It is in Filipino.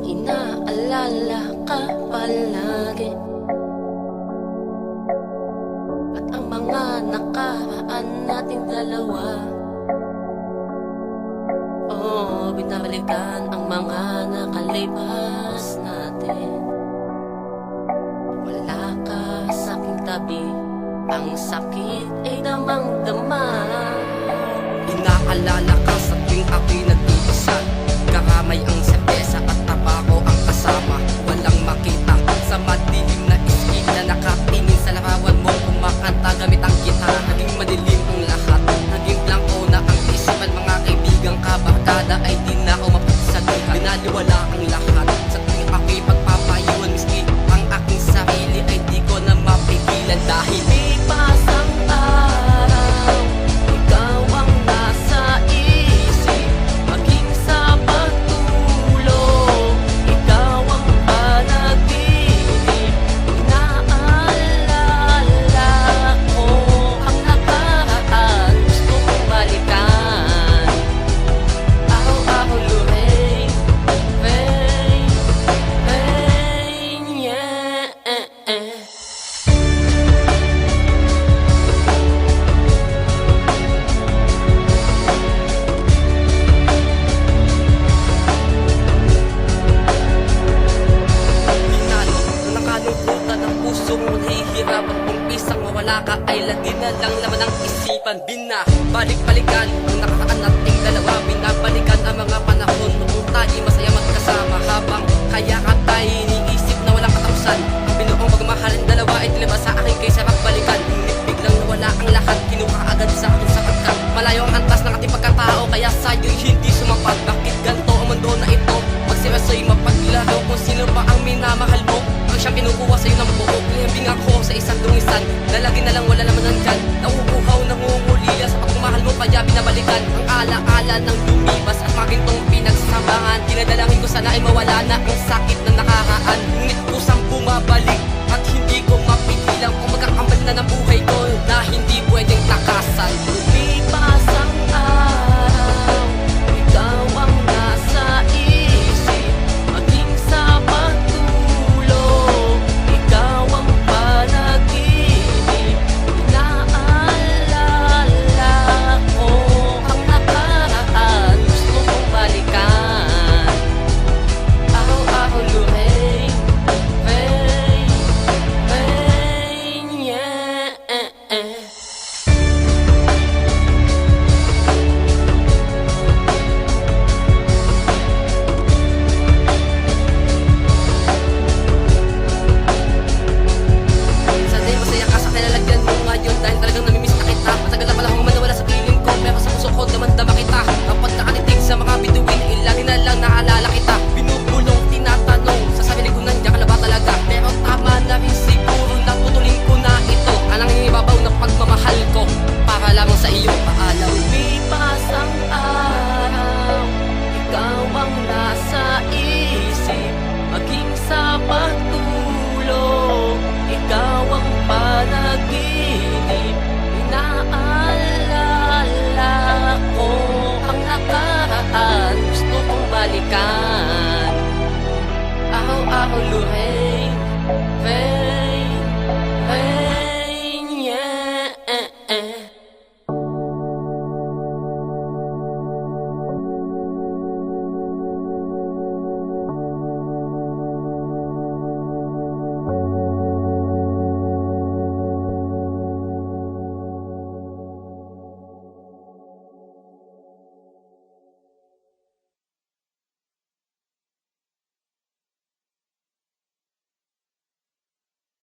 Inaalala ka palagi at ang mga nakaraan nating dalawa. Oh, binabalikan ang mga nakalipas natin. Wala ka sa aking tabi, ang sakit ay damang-dama. Inaalala ka sa tuwing ako'y nag-iisa, karamay ang serbesa at tabako ang kasama. Walang makita sa madilim na iskina, nakatingin sa larawan mo, kumakanta gamit ang gitara. Naging madilim ang lahat, naging blanco na ang isipan. Mga kaibigang kabarkada ay di na ako mapagsabihan. Binaliwala ang lahat sa tuwing ako'y pagpapayuan, miski ang aking sarili ay di ko na mapigilan. Dahil Lipas ang araw, ikaw ang nasa isip, maging sa pagtulog, ikaw ang panaginip. Inaalala ko ang nakaraan, gusto kong balikan. Araw-araw lumain, rain, rain, yeah. Minano na nakalungkutan ang puso mo, nahihirapan kung isang mawala ka ay lagi na lang laman ng isipan. Binabalik-balikan ang nakaraan nating dalawa, binabalikan ang mga panahon noong tayo masaya magkasama. Habang kaya ka tayo iniisip na walang katapusan, ang binuong pagmamahalan dalawa ay dilabas sa akin kaysa magbalikan. Ngunit biglang nawala ang lahat, kinuha agad sa akin sapagkat malayo ang antas ng ating pagkatao, kaya sa'yo'y hindi sumapat. Bakit ganito ang mundo na ito? Magsiraso'y mapaglaro kung sino pa ang minamahal mo, ang siyang kinukuha sa'yo ng buo. Pinambing ako sa isang dungisan na lagi na lang wala naman nandyan. Nauuhaw, nangungulila sa pagmamahal mo, kaya binabalikan ang alaala ng lumipas at magintong pinagsamahan. Dinadalangin ko sana ay mawala na ang sakit na nakaraan, ngunit kusang bumabalik at hindi ko mapigilan kung magkakambal na ng buhay ko na hindi pwedeng takasan. Lipas ang araw, ikaw ang nasa isip, maging sa pagtulog, ikaw ang panaginip. Inaalala ko ang nakaraan, gusto kong balikan. Araw-araw lumain, rain, rain, yeah. Sana'y masaya ka sa kilalagyan mo ngayon, dahil talagang namimiss na kita. Matagal na pala akong manawala sa piling ko, pero sa puso ko damang-dama kita. Kapag nakatitig sa mga bituin, lagi na lang naalala kita. Binubulong, tinatanong, sa sarili ko nandiyan ka na ba talaga? Pero tama na rin siguro, naputulin ko na ito. Anang ibabaw na pagmamahal ko, para lamang sa iyong paalam. Lipas ang araw, ikaw ang nasa isip, maging sa pagtulog, ikaw ang panaginip. Inaalala ko ang nakaraan, gusto kong balikan. Araw-araw lumain,